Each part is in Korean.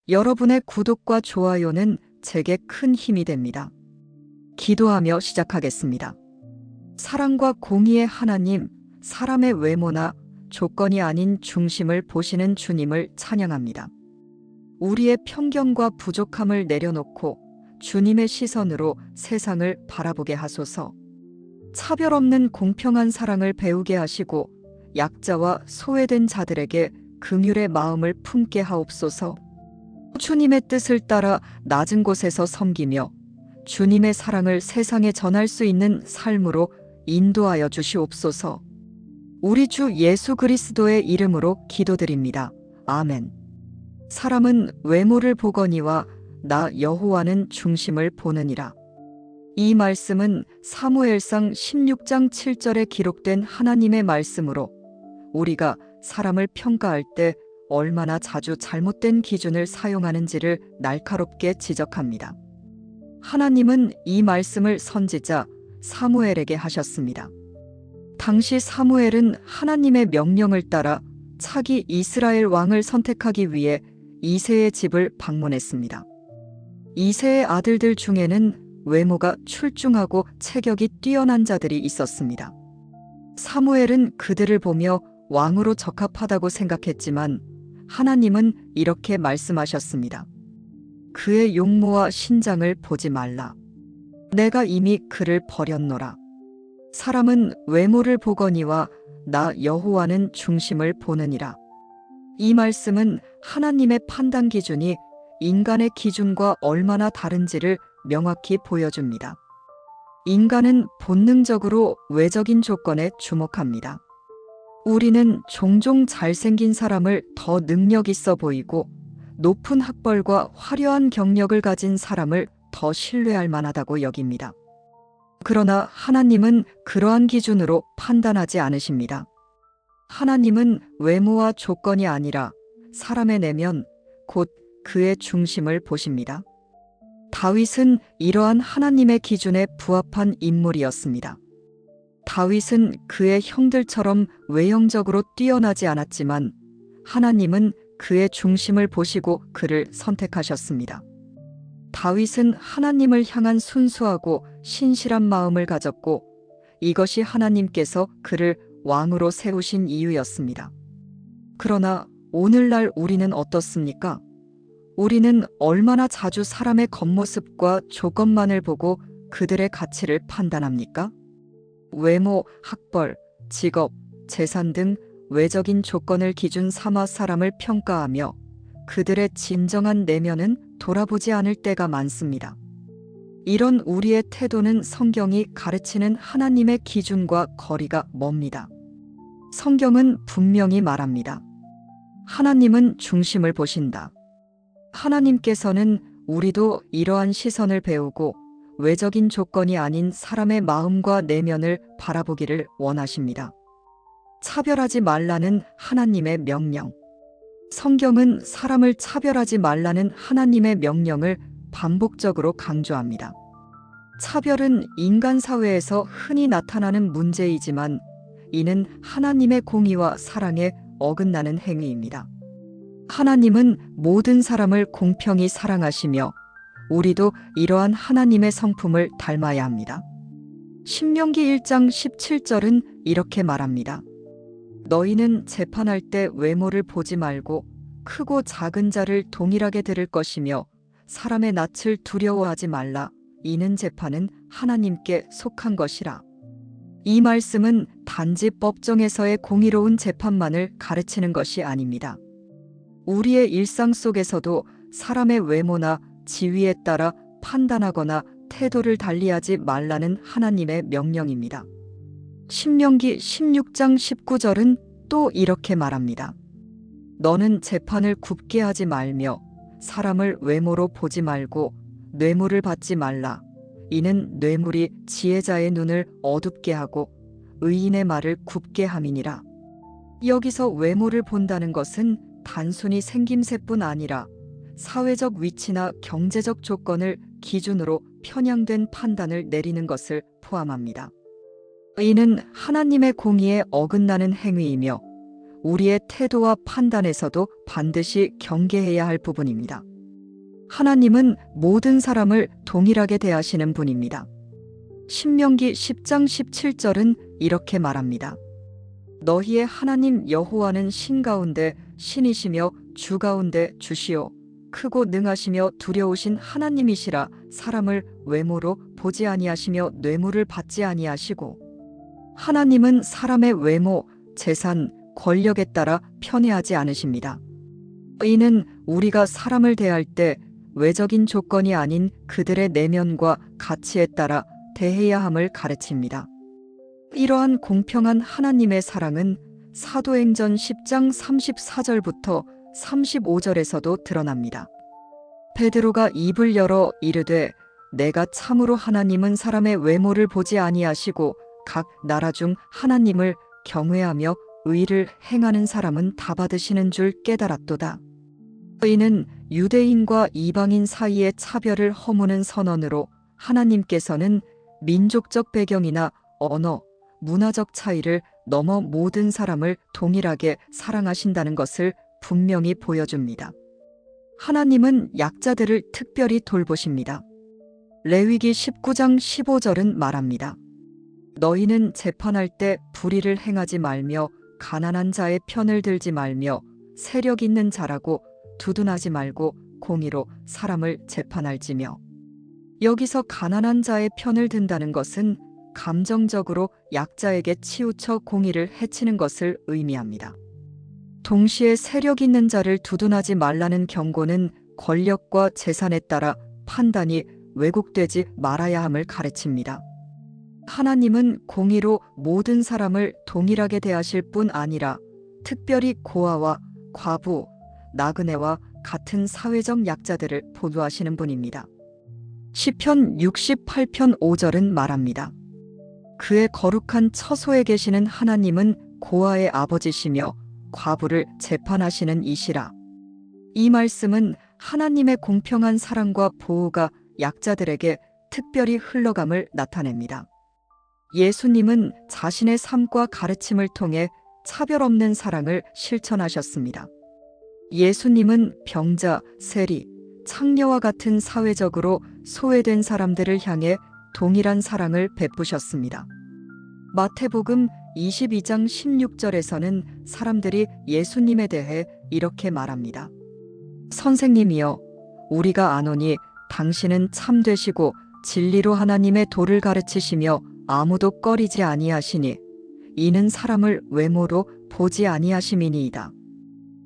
여러분의 구독과 좋아요는 제게 큰 힘이 됩니다. 기도하며 시작하겠습니다. 사랑과 공의의 하나님, 사람의 외모나 조건이 아닌 중심을 보시는 주님을 찬양합니다. 우리의 편견과 부족함을 내려놓고 주님의 시선으로 세상을 바라보게 하소서. 차별 없는 공평한 사랑을 배우게 하시고 약자와 소외된 자들에게 긍휼의 마음을 품게 하옵소서. 주님의 뜻을 따라 낮은 곳에서 섬기며 주님의 사랑을 세상에 전할 수 있는 삶으로 인도하여 주시옵소서. 우리 주 예수 그리스도의 이름으로 기도드립니다. 아멘. 사람은 외모를 보거니와 나 여호와는 중심을 보느니라. 이 말씀은 사무엘상 16장 7절에 기록된 하나님의 말씀으로 우리가 사람을 평가할 때 얼마나 자주 잘못된 기준을 사용하는지를 날카롭게 지적합니다. 하나님은 이 말씀을 선지자 사무엘에게 하셨습니다. 당시 사무엘은 하나님의 명령을 따라 차기 이스라엘 왕을 선택하기 위해 이새의 집을 방문했습니다. 이새의 아들들 중에는 외모가 출중하고 체격이 뛰어난 자들이 있었습니다. 사무엘은 그들을 보며 왕으로 적합하다고 생각했지만 하나님은 이렇게 말씀하셨습니다. 그의 용모와 신장을 보지 말라. 내가 이미 그를 버렸노라. 사람은 외모를 보거니와 나 여호와는 중심을 보느니라. 이 말씀은 하나님의 판단 기준이 인간의 기준과 얼마나 다른지를 명확히 보여줍니다. 인간은 본능적으로 외적인 조건에 주목합니다. 우리는 종종 잘생긴 사람을 더 능력 있어 보이고 높은 학벌과 화려한 경력을 가진 사람을 더 신뢰할 만하다고 여깁니다. 그러나 하나님은 그러한 기준으로 판단하지 않으십니다. 하나님은 외모와 조건이 아니라 사람의 내면, 곧 그의 중심을 보십니다. 다윗은 이러한 하나님의 기준에 부합한 인물이었습니다. 다윗은 그의 형들처럼 외형적으로 뛰어나지 않았지만 하나님은 그의 중심을 보시고 그를 선택하셨습니다. 다윗은 하나님을 향한 순수하고 신실한 마음을 가졌고 이것이 하나님께서 그를 왕으로 세우신 이유였습니다. 그러나 오늘날 우리는 어떻습니까? 우리는 얼마나 자주 사람의 겉모습과 조건만을 보고 그들의 가치를 판단합니까? 외모, 학벌, 직업, 재산 등 외적인 조건을 기준 삼아 사람을 평가하며 그들의 진정한 내면은 돌아보지 않을 때가 많습니다. 이런 우리의 태도는 성경이 가르치는 하나님의 기준과 거리가 멉니다. 성경은 분명히 말합니다. 하나님은 중심을 보신다. 하나님께서는 우리도 이러한 시선을 배우고 외적인 조건이 아닌 사람의 마음과 내면을 바라보기를 원하십니다. 차별하지 말라는 하나님의 명령. 성경은 사람을 차별하지 말라는 하나님의 명령을 반복적으로 강조합니다. 차별은 인간 사회에서 흔히 나타나는 문제이지만 이는 하나님의 공의와 사랑에 어긋나는 행위입니다. 하나님은 모든 사람을 공평히 사랑하시며 우리도 이러한 하나님의 성품을 닮아야 합니다. 신명기 1장 17절은 이렇게 말합니다. 너희는 재판할 때 외모를 보지 말고 크고 작은 자를 동일하게 들을 것이며 사람의 낯을 두려워하지 말라. 이는 재판은 하나님께 속한 것이라. 이 말씀은 단지 법정에서의 공의로운 재판만을 가르치는 것이 아닙니다. 우리의 일상 속에서도 사람의 외모나 지위에 따라 판단하거나 태도를 달리하지 말라는 하나님의 명령입니다. 신명기 16장 19절은 또 이렇게 말합니다. 너는 재판을 굽게 하지 말며 사람을 외모로 보지 말고 뇌물을 받지 말라. 이는 뇌물이 지혜자의 눈을 어둡게 하고 의인의 말을 굽게 함이니라. 여기서 외모를 본다는 것은 단순히 생김새뿐 아니라 사회적 위치나 경제적 조건을 기준으로 편향된 판단을 내리는 것을 포함합니다. 이는 하나님의 공의에 어긋나는 행위이며 우리의 태도와 판단에서도 반드시 경계해야 할 부분입니다. 하나님은 모든 사람을 동일하게 대하시는 분입니다. 신명기 10장 17절은 이렇게 말합니다. 너희의 하나님 여호와는 신 가운데 신이시며 주 가운데 주시오. 크고 능하시며 두려우신 하나님이시라. 사람을 외모로 보지 아니하시며 뇌물을 받지 아니하시고. 하나님은 사람의 외모, 재산, 권력에 따라 편애하지 않으십니다. 이는 우리가 사람을 대할 때 외적인 조건이 아닌 그들의 내면과 가치에 따라 대해야 함을 가르칩니다. 이러한 공평한 하나님의 사랑은 사도행전 10장 34절부터 35절에서도 드러납니다. 베드로가 입을 열어 이르되 내가 참으로 하나님은 사람의 외모를 보지 아니하시고 각 나라 중 하나님을 경외하며 의를 행하는 사람은 다 받으시는 줄 깨달았도다. 이는 유대인과 이방인 사이의 차별을 허무는 선언으로 하나님께서는 민족적 배경이나 언어, 문화적 차이를 넘어 모든 사람을 동일하게 사랑하신다는 것을 분명히 보여줍니다. 하나님은 약자들을 특별히 돌보십니다. 레위기 19장 15절은 말합니다. 너희는 재판할 때 불의를 행하지 말며 가난한 자의 편을 들지 말며 세력 있는 자라고 두둔하지 말고 공의로 사람을 재판할지며. 여기서 가난한 자의 편을 든다는 것은 감정적으로 약자에게 치우쳐 공의를 해치는 것을 의미합니다. 동시에 세력 있는 자를 두둔하지 말라는 경고는 권력과 재산에 따라 판단이 왜곡되지 말아야 함을 가르칩니다. 하나님은 공의로 모든 사람을 동일하게 대하실 뿐 아니라 특별히 고아와 과부, 나그네와 같은 사회적 약자들을 보호하시는 분입니다. 시편 68편 5절은 말합니다. 그의 거룩한 처소에 계시는 하나님은 고아의 아버지시며 과부를 재판하시는 이시라. 이 말씀은 하나님의 공평한 사랑과 보호가 약자들에게 특별히 흘러감을 나타냅니다. 예수님은 자신의 삶과 가르침을 통해 차별 없는 사랑을 실천하셨습니다. 예수님은 병자, 세리, 창녀와 같은 사회적으로 소외된 사람들을 향해 동일한 사랑을 베푸셨습니다. 마태복음 22장 16절에서는 사람들이 예수님에 대해 이렇게 말합니다. 선생님이여, 우리가 아노니 당신은 참되시고 진리로 하나님의 도를 가르치시며 아무도 꺼리지 아니하시니 이는 사람을 외모로 보지 아니하심이니이다.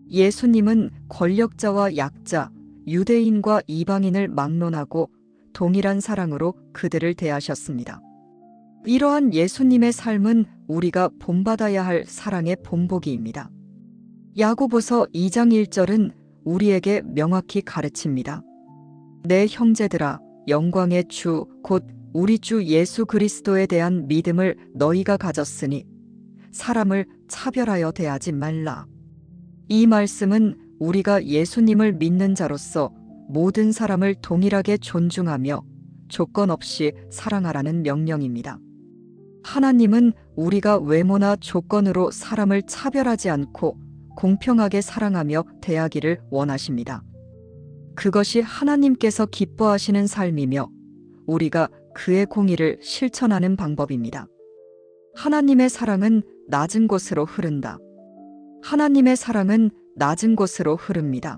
예수님은 권력자와 약자, 유대인과 이방인을 막론하고 동일한 사랑으로 그들을 대하셨습니다. 이러한 예수님의 삶은 우리가 본받아야 할 사랑의 본보기입니다. 야고보서 2장 1절은 우리에게 명확히 가르칩니다. 내 형제들아, 영광의 주 곧 우리 주 예수 그리스도에 대한 믿음을 너희가 가졌으니 사람을 차별하여 대하지 말라. 이 말씀은 우리가 예수님을 믿는 자로서 모든 사람을 동일하게 존중하며 조건 없이 사랑하라는 명령입니다. 하나님은 우리가 외모나 조건으로 사람을 차별하지 않고 공평하게 사랑하며 대하기를 원하십니다. 그것이 하나님께서 기뻐하시는 삶이며 우리가 그의 공의를 실천하는 방법입니다. 하나님의 사랑은 낮은 곳으로 흐른다. 하나님의 사랑은 낮은 곳으로 흐릅니다.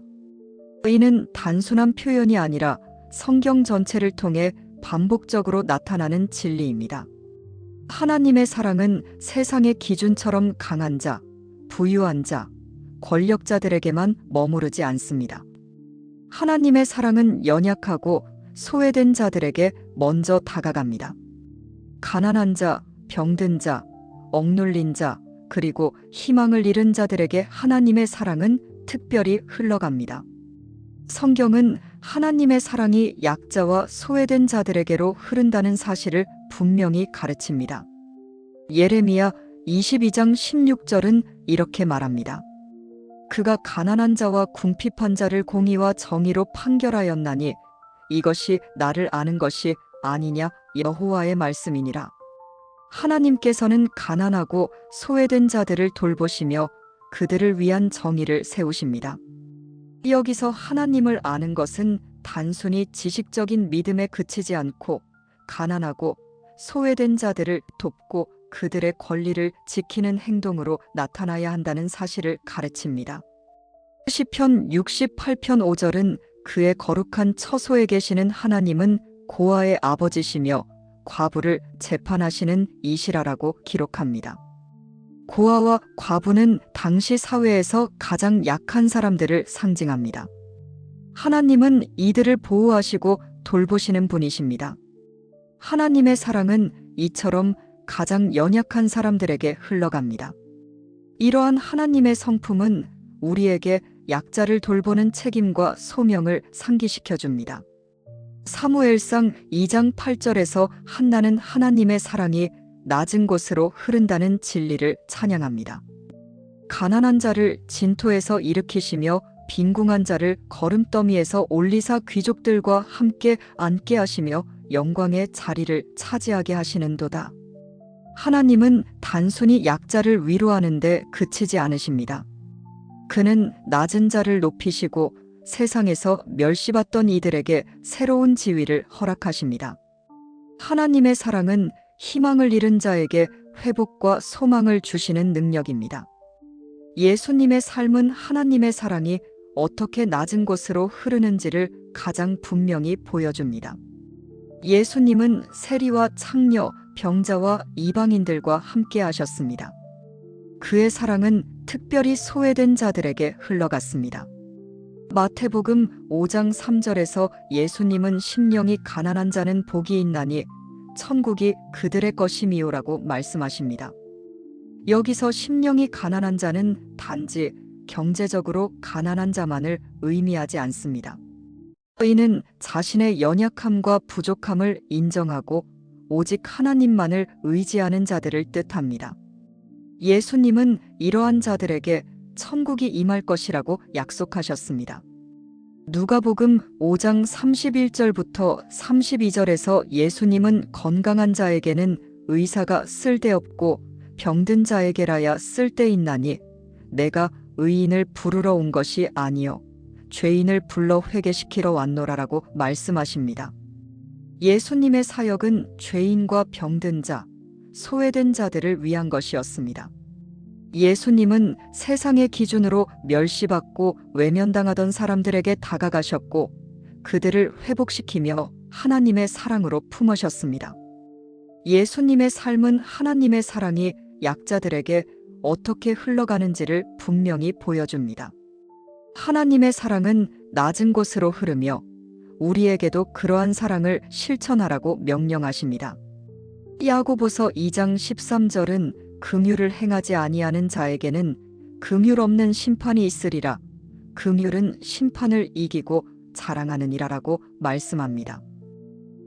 이는 단순한 표현이 아니라 성경 전체를 통해 반복적으로 나타나는 진리입니다. 하나님의 사랑은 세상의 기준처럼 강한 자, 부유한 자, 권력자들에게만 머무르지 않습니다. 하나님의 사랑은 연약하고 소외된 자들에게 먼저 다가갑니다. 가난한 자, 병든 자, 억눌린 자, 그리고 희망을 잃은 자들에게 하나님의 사랑은 특별히 흘러갑니다. 성경은 하나님의 사랑이 약자와 소외된 자들에게로 흐른다는 사실을 분명히 가르칩니다. 예레미야 22장 16절은 이렇게 말합니다. 그가 가난한 자와 궁핍한 자를 공의와 정의로 판결하였나니 이것이 나를 아는 것이 아니냐 여호와의 말씀이니라. 하나님께서는 가난하고 소외된 자들을 돌보시며 그들을 위한 정의를 세우십니다. 여기서 하나님을 아는 것은 단순히 지식적인 믿음에 그치지 않고 가난하고 소외된 자들을 돕고 그들의 권리를 지키는 행동으로 나타나야 한다는 사실을 가르칩니다. 시편 68편 5절은 그의 거룩한 처소에 계시는 하나님은 고아의 아버지시며 과부를 재판하시는 이시라라고 기록합니다. 고아와 과부는 당시 사회에서 가장 약한 사람들을 상징합니다. 하나님은 이들을 보호하시고 돌보시는 분이십니다. 하나님의 사랑은 이처럼 가장 연약한 사람들에게 흘러갑니다. 이러한 하나님의 성품은 우리에게 약자를 돌보는 책임과 소명을 상기시켜 줍니다. 사무엘상 2장 8절에서 한나는 하나님의 사랑이 낮은 곳으로 흐른다는 진리를 찬양합니다. 가난한 자를 진토에서 일으키시며 빈궁한 자를 거름더미에서 올리사 귀족들과 함께 앉게 하시며 영광의 자리를 차지하게 하시는도다. 하나님은 단순히 약자를 위로하는 데 그치지 않으십니다. 그는 낮은 자를 높이시고 세상에서 멸시받던 이들에게 새로운 지위를 허락하십니다. 하나님의 사랑은 희망을 잃은 자에게 회복과 소망을 주시는 능력입니다. 예수님의 삶은 하나님의 사랑이 어떻게 낮은 곳으로 흐르는지를 가장 분명히 보여줍니다. 예수님은 세리와 창녀, 병자와 이방인들과 함께 하셨습니다. 그의 사랑은 특별히 소외된 자들에게 흘러갔습니다. 마태복음 5장 3절에서 예수님은 심령이 가난한 자는 복이 있나니 천국이 그들의 것임이요라고 말씀하십니다. 여기서 심령이 가난한 자는 단지 경제적으로 가난한 자만을 의미하지 않습니다. 이는 자신의 연약함과 부족함을 인정하고 오직 하나님만을 의지하는 자들을 뜻합니다. 예수님은 이러한 자들에게 천국이 임할 것이라고 약속하셨습니다. 누가복음 5장 31절부터 32절에서 예수님은 건강한 자에게는 의사가 쓸데없고 병든 자에게라야 쓸데있나니 내가 의인을 부르러 온 것이 아니요 죄인을 불러 회개시키러 왔노라라고 말씀하십니다. 예수님의 사역은 죄인과 병든 자, 소외된 자들을 위한 것이었습니다. 예수님은 세상의 기준으로 멸시받고 외면당하던 사람들에게 다가가셨고 그들을 회복시키며 하나님의 사랑으로 품으셨습니다. 예수님의 삶은 하나님의 사랑이 약자들에게 어떻게 흘러가는지를 분명히 보여줍니다. 하나님의 사랑은 낮은 곳으로 흐르며 우리에게도 그러한 사랑을 실천하라고 명령하십니다. 야고보서 2장 13절은 긍휼을 행하지 아니하는 자에게는 긍휼 없는 심판이 있으리라. 긍휼은 심판을 이기고 자랑하느니라라고 말씀합니다.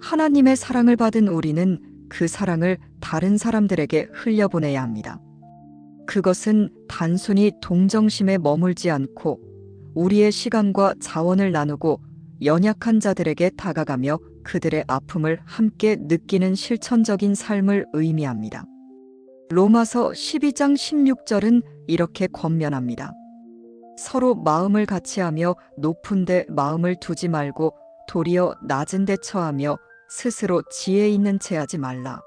하나님의 사랑을 받은 우리는 그 사랑을 다른 사람들에게 흘려보내야 합니다. 그것은 단순히 동정심에 머물지 않고 우리의 시간과 자원을 나누고 연약한 자들에게 다가가며 그들의 아픔을 함께 느끼는 실천적인 삶을 의미합니다. 로마서 12장 16절은 이렇게 권면합니다. 서로 마음을 같이하며 높은 데 마음을 두지 말고 도리어 낮은 데 처하며 스스로 지혜 있는 채 하지 말라.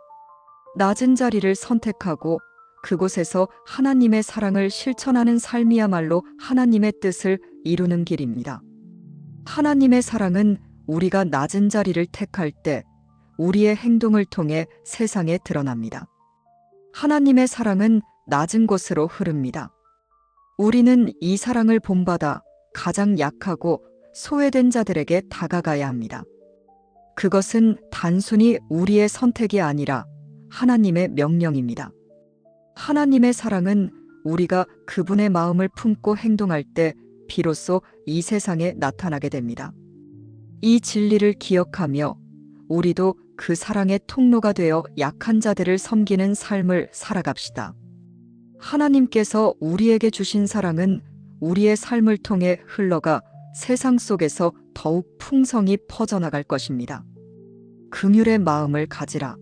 낮은 자리를 선택하고 그곳에서 하나님의 사랑을 실천하는 삶이야말로 하나님의 뜻을 이루는 길입니다. 하나님의 사랑은 우리가 낮은 자리를 택할 때 우리의 행동을 통해 세상에 드러납니다. 하나님의 사랑은 낮은 곳으로 흐릅니다. 우리는 이 사랑을 본받아 가장 약하고 소외된 자들에게 다가가야 합니다. 그것은 단순히 우리의 선택이 아니라 하나님의 명령입니다. 하나님의 사랑은 우리가 그분의 마음을 품고 행동할 때 비로소 이 세상에 나타나게 됩니다. 이 진리를 기억하며 우리도 그 사랑의 통로가 되어 약한 자들을 섬기는 삶을 살아갑시다. 하나님께서 우리에게 주신 사랑은 우리의 삶을 통해 흘러가 세상 속에서 더욱 풍성히 퍼져나갈 것입니다. 긍휼의 마음을 가지라.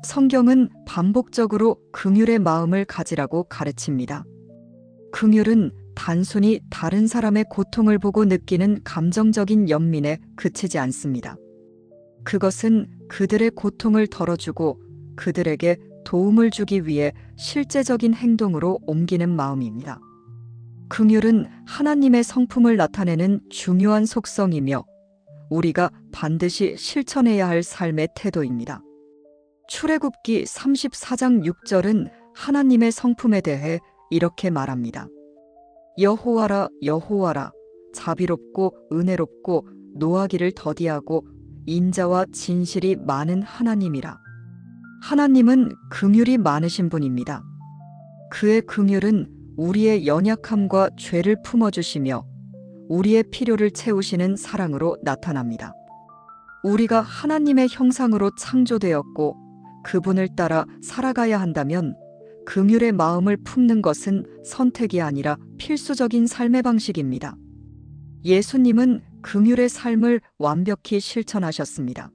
성경은 반복적으로 긍휼의 마음을 가지라고 가르칩니다. 긍휼은 단순히 다른 사람의 고통을 보고 느끼는 감정적인 연민에 그치지 않습니다. 그것은 그들의 고통을 덜어주고 그들에게 도움을 주기 위해 실제적인 행동으로 옮기는 마음입니다. 긍휼은 하나님의 성품을 나타내는 중요한 속성이며 우리가 반드시 실천해야 할 삶의 태도입니다. 출애굽기 34장 6절은 하나님의 성품에 대해 이렇게 말합니다. 여호와라 여호와라 자비롭고 은혜롭고 노하기를 더디하고 인자와 진실이 많은 하나님이라. 하나님은 긍휼이 많으신 분입니다. 그의 긍휼은 우리의 연약함과 죄를 품어주시며 우리의 필요를 채우시는 사랑으로 나타납니다. 우리가 하나님의 형상으로 창조되었고 그분을 따라 살아가야 한다면 긍휼의 마음을 품는 것은 선택이 아니라 필수적인 삶의 방식입니다. 예수님은 긍휼의 삶을 완벽히 실천하셨습니다.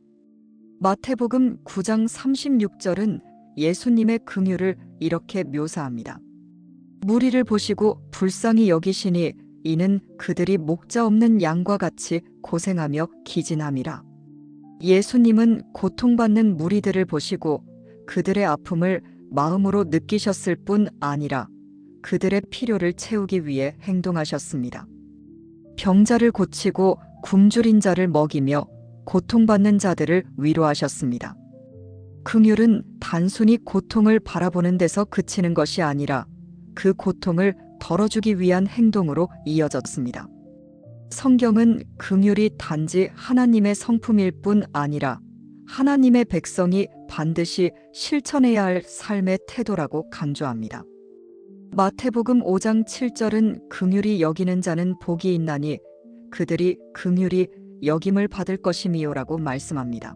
마태복음 9장 36절은 예수님의 긍휼을 이렇게 묘사합니다. 무리를 보시고 불쌍히 여기시니 이는 그들이 목자 없는 양과 같이 고생하며 기진함이라. 예수님은 고통받는 무리들을 보시고 그들의 아픔을 마음으로 느끼셨을 뿐 아니라 그들의 필요를 채우기 위해 행동하셨습니다. 병자를 고치고 굶주린 자를 먹이며 고통받는 자들을 위로하셨습니다. 긍휼은 단순히 고통을 바라보는 데서 그치는 것이 아니라 그 고통을 덜어주기 위한 행동으로 이어졌습니다. 성경은 긍휼이 단지 하나님의 성품일 뿐 아니라 하나님의 백성이 반드시 실천해야 할 삶의 태도라고 강조합니다. 마태복음 5장 7절은 긍휼히 여기는 자는 복이 있나니 그들이 긍휼히 여김을 받을 것임이요라고 말씀합니다.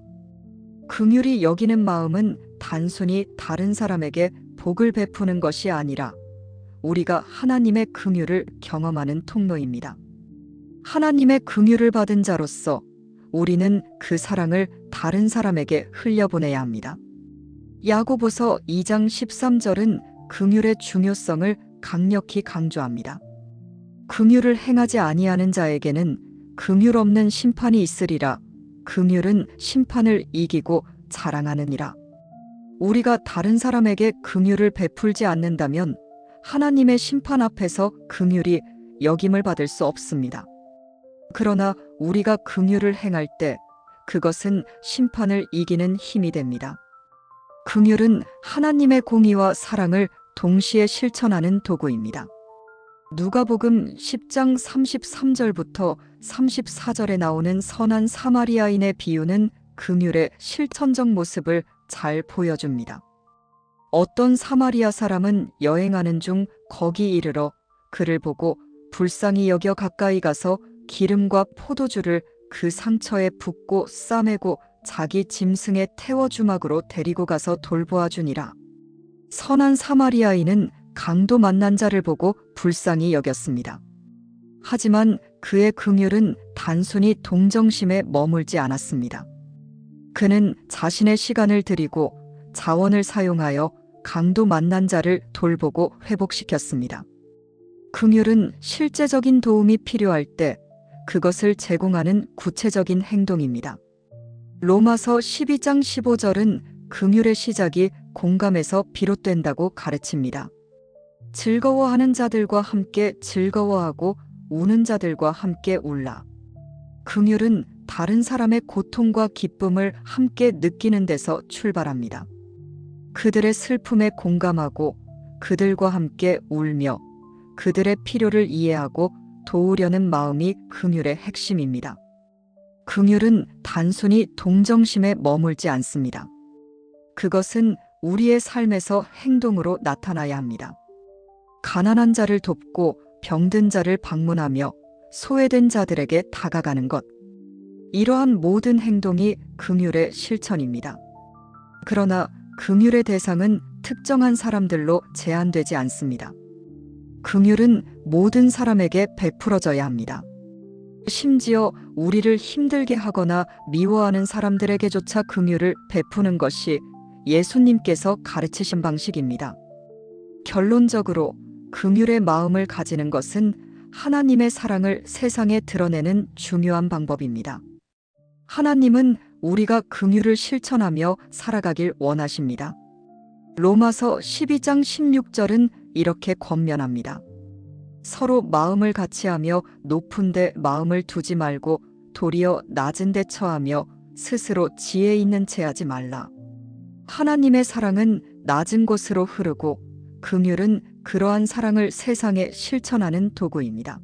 긍휼히 여기는 마음은 단순히 다른 사람에게 복을 베푸는 것이 아니라 우리가 하나님의 긍휼을 경험하는 통로입니다. 하나님의 긍휼을 받은 자로서 우리는 그 사랑을 다른 사람에게 흘려보내야 합니다. 야고보서 2장 13절은 긍휼의 중요성을 강력히 강조합니다. 긍휼을 행하지 아니하는 자에게는 긍휼 없는 심판이 있으리라. 긍휼은 심판을 이기고 자랑하느니라. 우리가 다른 사람에게 긍휼을 베풀지 않는다면 하나님의 심판 앞에서 긍휼이 여김을 받을 수 없습니다. 그러나 우리가 긍휼을 행할 때 그것은 심판을 이기는 힘이 됩니다. 긍휼은 하나님의 공의와 사랑을 동시에 실천하는 도구입니다. 누가복음 10장 33절부터 34절에 나오는 선한 사마리아인의 비유는 긍휼의 실천적 모습을 잘 보여줍니다. 어떤 사마리아 사람은 여행하는 중 거기 이르러 그를 보고 불쌍히 여겨 가까이 가서 기름과 포도주를 그 상처에 붓고 싸매고 자기 짐승의 태워 주막으로 데리고 가서 돌보아 주니라. 선한 사마리아인은 강도 만난 자를 보고 불쌍히 여겼습니다. 하지만 그의 긍휼은 단순히 동정심에 머물지 않았습니다. 그는 자신의 시간을 들이고 자원을 사용하여 강도 만난 자를 돌보고 회복시켰습니다. 긍휼은 실제적인 도움이 필요할 때 그것을 제공하는 구체적인 행동입니다. 로마서 12장 15절은 긍휼의 시작이 공감에서 비롯된다고 가르칩니다. 즐거워하는 자들과 함께 즐거워하고 우는 자들과 함께 울라. 긍휼은 다른 사람의 고통과 기쁨을 함께 느끼는 데서 출발합니다. 그들의 슬픔에 공감하고 그들과 함께 울며 그들의 필요를 이해하고 도우려는 마음이 긍휼의 핵심입니다. 긍휼은 단순히 동정심에 머물지 않습니다. 그것은 우리의 삶에서 행동으로 나타나야 합니다. 가난한 자를 돕고 병든 자를 방문하며 소외된 자들에게 다가가는 것. 이러한 모든 행동이 긍휼의 실천입니다. 그러나 긍휼의 대상은 특정한 사람들로 제한되지 않습니다. 긍휼은 모든 사람에게 베풀어져야 합니다. 심지어 우리를 힘들게 하거나 미워하는 사람들에게조차 긍휼을 베푸는 것이 예수님께서 가르치신 방식입니다. 결론적으로 긍휼의 마음을 가지는 것은 하나님의 사랑을 세상에 드러내는 중요한 방법입니다. 하나님은 우리가 긍휼을 실천하며 살아가길 원하십니다. 로마서 12장 16절은 이렇게 권면합니다. 서로 마음을 같이하며 높은 데 마음을 두지 말고 도리어 낮은 데 처하며 스스로 지혜 있는 채 하지 말라. 하나님의 사랑은 낮은 곳으로 흐르고 긍휼은 그러한 사랑을 세상에 실천하는 도구입니다.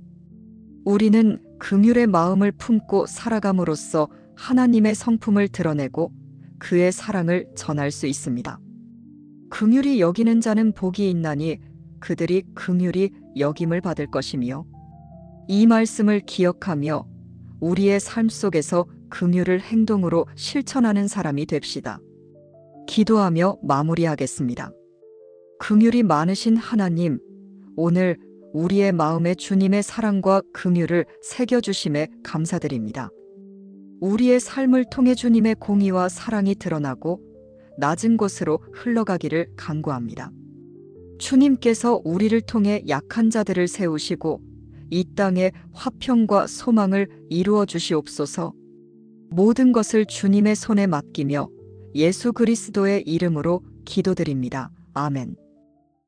우리는 긍휼의 마음을 품고 살아감으로써 하나님의 성품을 드러내고 그의 사랑을 전할 수 있습니다. 긍휼히 여기는 자는 복이 있나니 그들이 긍휼히 여김을 받을 것이며, 이 말씀을 기억하며 우리의 삶 속에서 긍휼을 행동으로 실천하는 사람이 됩시다. 기도하며 마무리하겠습니다. 긍휼이 많으신 하나님, 오늘 우리의 마음에 주님의 사랑과 긍휼을 새겨주심에 감사드립니다. 우리의 삶을 통해 주님의 공의와 사랑이 드러나고 낮은 곳으로 흘러가기를 간구합니다. 주님께서 우리를 통해 약한 자들을 세우시고 이 땅에 화평과 소망을 이루어 주시옵소서. 모든 것을 주님의 손에 맡기며 예수 그리스도의 이름으로 기도드립니다. 아멘.